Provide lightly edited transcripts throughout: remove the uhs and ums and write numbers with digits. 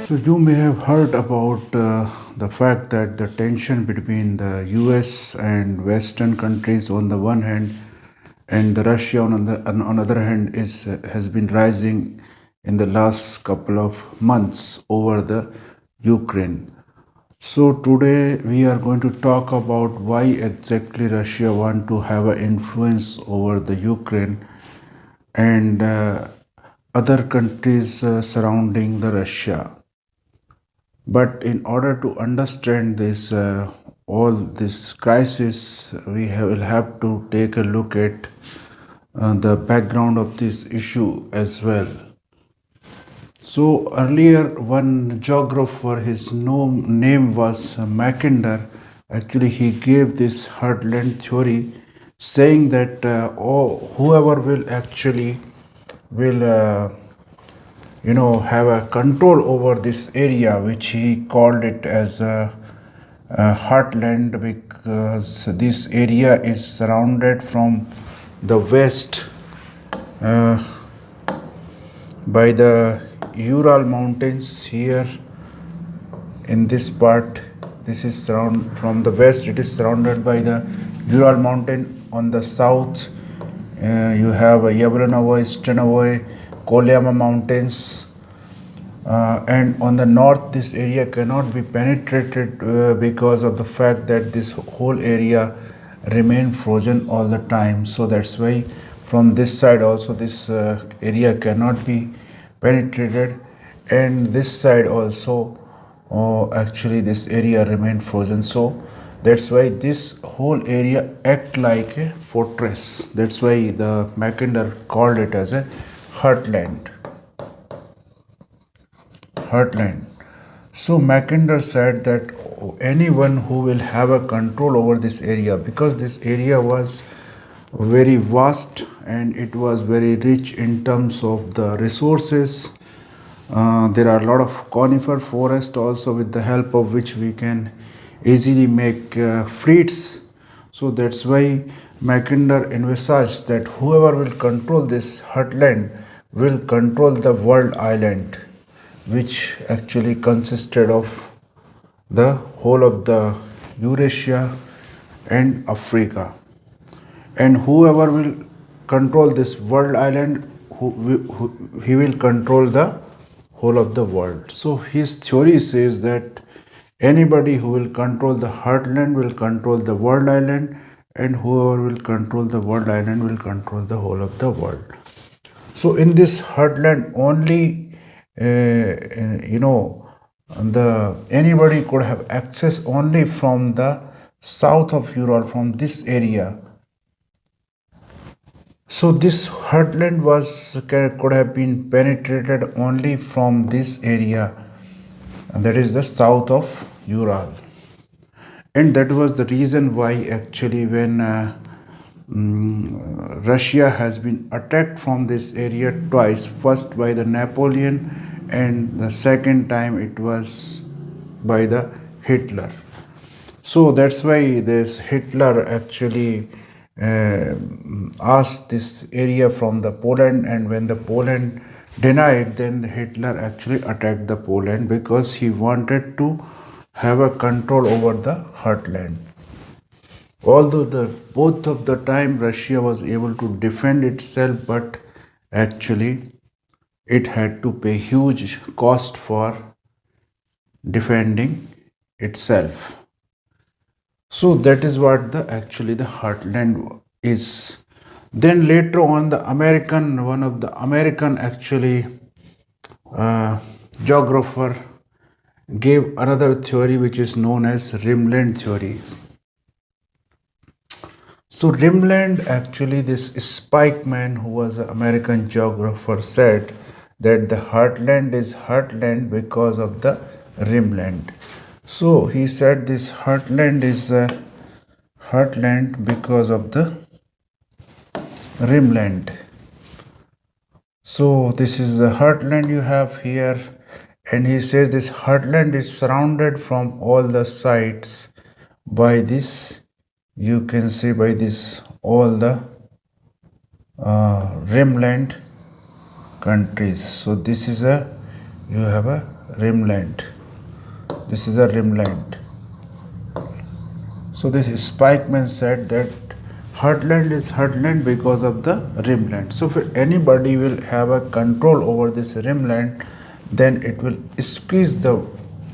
So you may have heard about the fact that the tension between the US and Western countries on the one hand and the Russia on other hand has been rising in the last couple of months over the Ukraine. So today we are going to talk about why exactly Russia want to have an influence over the Ukraine and other countries surrounding the Russia. But in order to understand this, all this crisis, will have to take a look at the background of this issue as well. So earlier, one geographer, his name was Mackinder. Actually, he gave this heartland theory, saying that whoever will actually will have a control over this area, which he called it as a heartland, because this area is surrounded from the west uh, by the Ural mountains. Here in this part, this is from the west, it is surrounded by the Ural mountain. On the south, you have Yablanovoy, Stanovoy, Kolyama mountains, and on the north this area cannot be penetrated because of the fact that this whole area remain frozen all the time. So that's why from this side also this area cannot be penetrated, and this side also actually this area remain frozen. So that's why this whole area act like a fortress. That's why the Mackinder called it as a heartland. So Mackinder said that anyone who will have a control over this area, because this area was very vast and it was very rich in terms of the resources. There are a lot of conifer forest also, with the help of which we can easily make fleets. So that's why Mackinder envisaged that whoever will control this heartland will control the world island, which actually consisted of the whole of the Eurasia and Africa. And whoever will control this world island, he will control the whole of the world. So his theory says that anybody who will control the heartland will control the world island, and whoever will control the world island will control the whole of the world. So in this heartland only, anybody could have access only from the south of Ural, from this area. So this heartland could have been penetrated only from this area, and that is the south of Ural. And that was the reason why actually when Russia has been attacked from this area twice, first by the Napoleon and the second time it was by the Hitler. So that's why this Hitler actually asked this area from the Poland, and when the Poland denied, then Hitler actually attacked the Poland because he wanted to have a control over the heartland. Although both of the time Russia was able to defend itself, but actually it had to pay huge cost for defending itself. So that is what the heartland is. Then later on, one of the American geographer gave another theory which is known as rimland theory. So rimland, actually this Spikeman, who was an American geographer, said that the heartland is heartland because of the rimland. So he said this heartland is a heartland because of the rimland. So this is the heartland you have here, and he says this heartland is surrounded from all the sides by this, you can see by this, all the rimland countries. So this is you have a rimland. This is a rimland. So this Spikeman said that heartland is heartland because of the rimland. So if anybody will have a control over this rimland, then it will squeeze the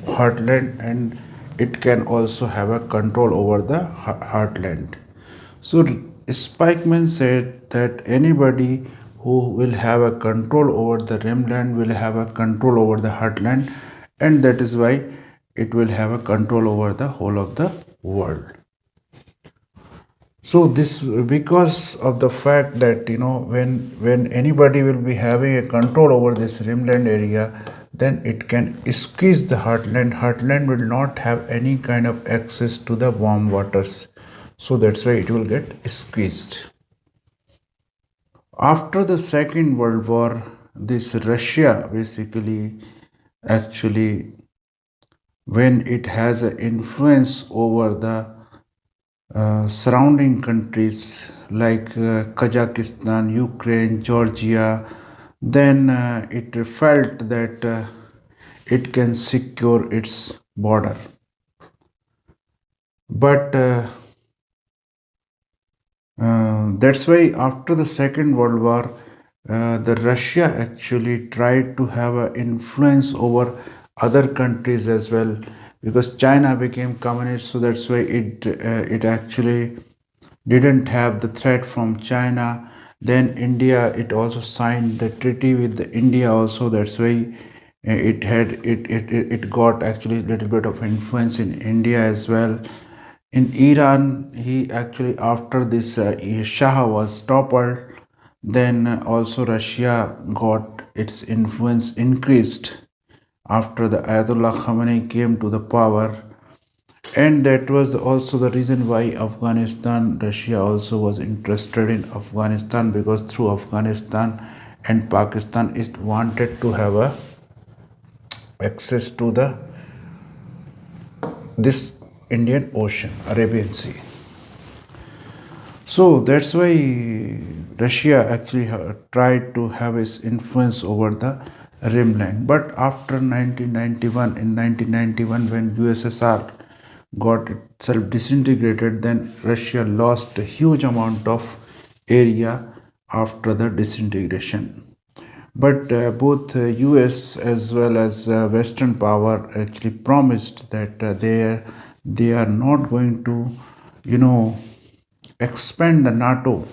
heartland, and it can also have a control over the heartland. So Spikeman said that anybody who will have a control over the rimland will have a control over the heartland, and that is why it will have a control over the whole of the world. So this, because of the fact that when anybody will be having a control over this rimland area, then it can squeeze the heartland. Heartland will not have any kind of access to the warm waters, so that's why it will get squeezed. After the Second World War, this Russia basically, actually, when it has an influence over the surrounding countries like Kazakhstan, Ukraine, Georgia, then it felt that it can secure its border. But that's why after the Second World War, the Russia actually tried to have an influence over other countries as well, because China became communist. So that's why it actually didn't have the threat from China. Then India, it also signed the treaty with the India also. That's why it got actually a little bit of influence in India as well. In Iran, he actually, after this Shah was toppled, then also Russia got its influence increased after the Ayatollah Khamenei came to the power. And that was also the reason why Afghanistan, Russia also was interested in Afghanistan, because through Afghanistan and Pakistan, it wanted to have a access to the this Indian Ocean, Arabian Sea. So that's why Russia actually tried to have its influence over the rimland. But after 1991, in 1991, when USSR got itself disintegrated, then Russia lost a huge amount of area after the disintegration. But both US as well as Western power actually promised that they are not going to, expand the NATO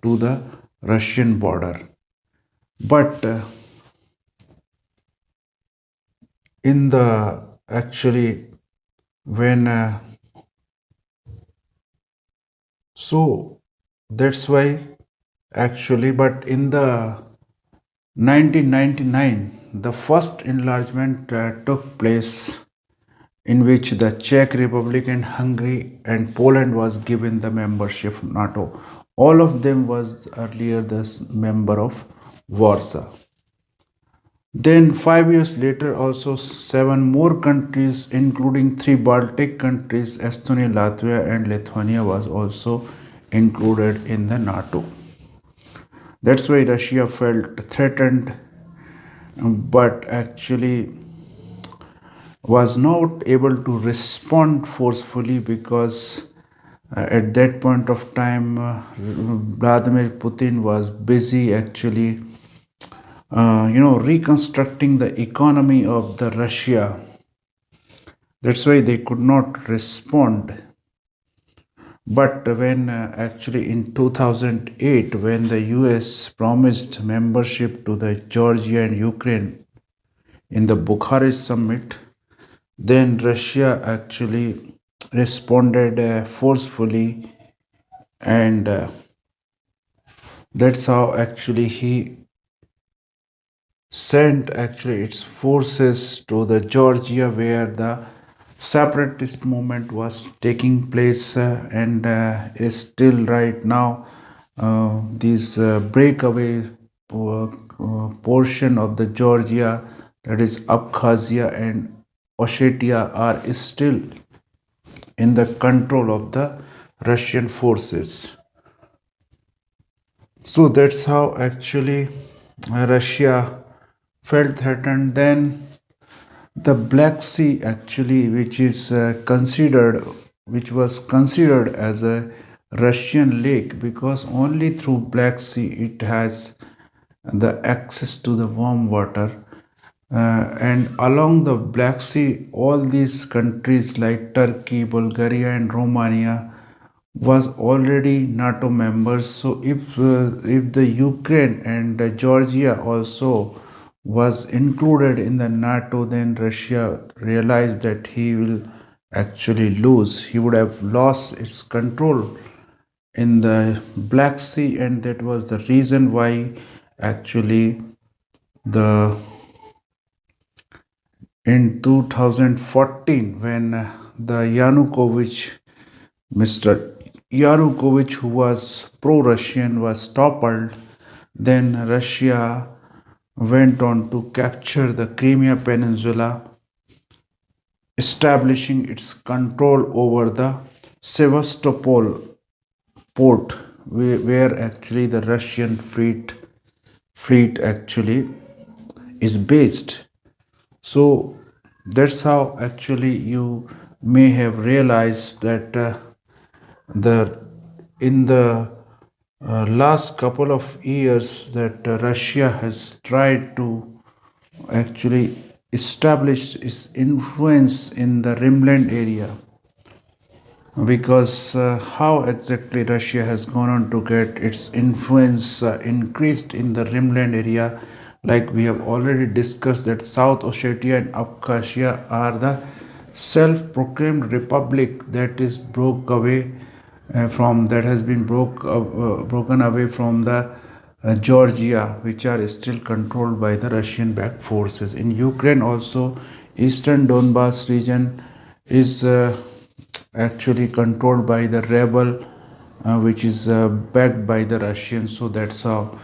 to the Russian border. But in the actually when so that's why actually, but in the 1999, the first enlargement took place, in which the Czech Republic and Hungary and Poland was given the membership of NATO. All of them was earlier the member of Warsaw. Then 5 years later, also 7 more countries, including 3 Baltic countries, Estonia, Latvia and Lithuania, was also included in the NATO. That's why Russia felt threatened, but actually was not able to respond forcefully, because at that point of time Vladimir Putin was busy actually reconstructing the economy of the Russia. That's why they could not respond. But when actually in 2008, when the US promised membership to the Georgia and Ukraine in the Bucharest summit, then Russia actually responded forcefully, and that's how actually he sent actually its forces to the Georgia, where the separatist movement was taking place, and is still right now. These breakaway portion of the Georgia, that is Abkhazia and Ossetia, are still in the control of the Russian forces. So that's how actually Russia felt threatened. Then The Black Sea actually, which was considered as a Russian lake, because only through Black Sea it has the access to the warm water. And along the Black Sea, all these countries like Turkey, Bulgaria, and Romania was already NATO members. So if the Ukraine and Georgia also was included in the NATO, then Russia realized that he will actually lose. He would have lost its control in the Black Sea, and that was the reason why actually the in 2014 when the Mr. Yanukovych, who was pro-Russian, was toppled, then Russia went on to capture the Crimea Peninsula, establishing its control over the Sevastopol port, where actually the Russian fleet actually is based. So that's how actually you may have realized that the in the last couple of years that Russia has tried to actually establish its influence in the rimland area, because how exactly Russia has gone on to get its influence increased in the rimland area, like we have already discussed that South Ossetia and Abkhazia are the self-proclaimed republic that is broke away from that has been broken away from the Georgia, which are still controlled by the Russian-backed forces. In Ukraine also, eastern Donbas region is actually controlled by the rebel, which is backed by the Russians. So that's how.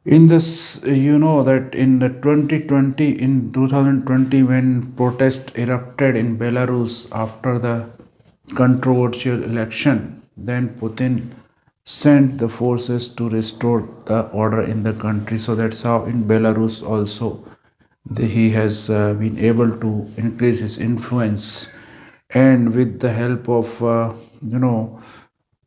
In this, you know that in the 2020, when protest erupted in Belarus after the controversial election, then Putin sent the forces to restore the order in the country. So that's how in Belarus also he has been able to increase his influence, and with the help of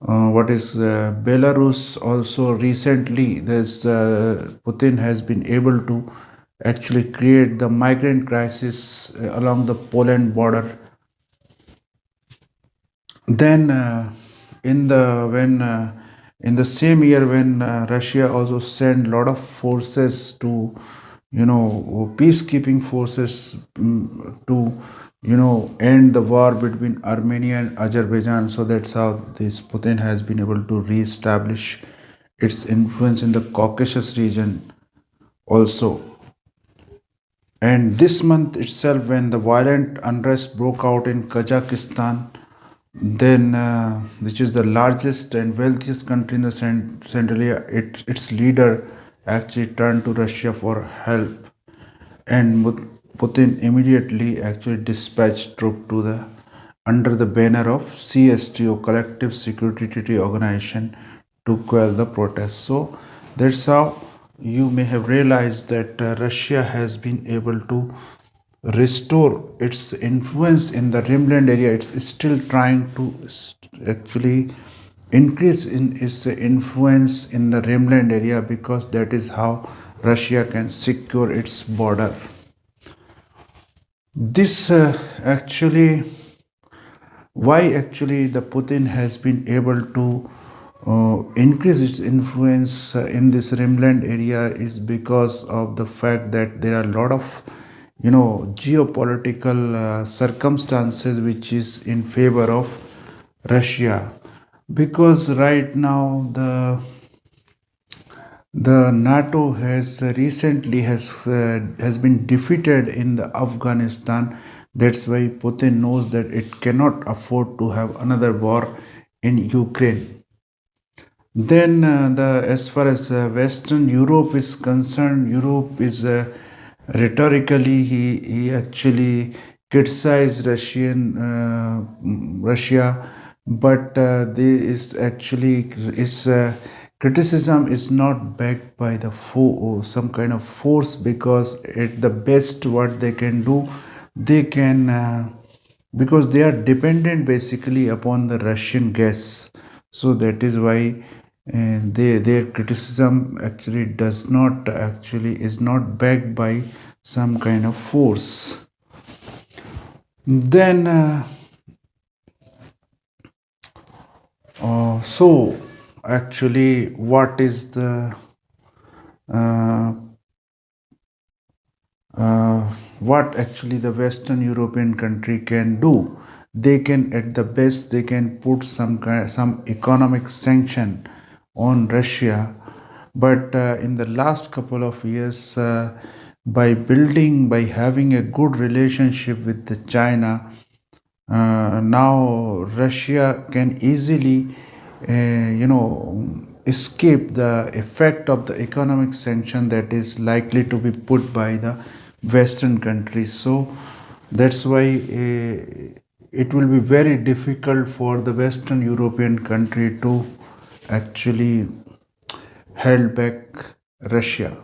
what is Belarus also recently, there's Putin has been able to actually create the migrant crisis along the Poland border. Then in the when in the same year when Russia also sent a lot of forces to peacekeeping forces to end the war between Armenia and Azerbaijan. So that's how this Putin has been able to re-establish its influence in the Caucasus region also. And this month itself, when the violent unrest broke out in Kazakhstan, then which is the largest and wealthiest country in the Central Asia, its leader actually turned to Russia for help, and Putin immediately actually dispatched troops to the under the banner of CSTO, Collective Security Treaty Organization, to quell the protests. So that's how you may have realized that Russia has been able to restore its influence in the rimland area. It's still trying to actually increase in its influence in the rimland area, because that is how Russia can secure its border. This actually why actually the Putin has been able to increase its influence in this rimland area is because of the fact that there are a lot of geopolitical circumstances which is in favor of Russia, because right now the NATO has recently has been defeated in the Afghanistan. That's why Putin knows that it cannot afford to have another war in Ukraine. Then as far as Western Europe is concerned, Europe is rhetorically he actually criticized Russia, but they is actually is criticism is not backed by the some kind of force, because at the best what they can do, they can because they are dependent basically upon the Russian gas. So that is why their criticism actually does not actually is not backed by some kind of force. Then so actually what is the uh, uh, what actually the Western European country can do? They can, at the best, they can put some economic sanction on Russia. But in the last couple of years, by having a good relationship with the China, now Russia can easily, escape the effect of the economic sanction that is likely to be put by the Western countries. So that's why it will be very difficult for the Western European country to actually held back Russia.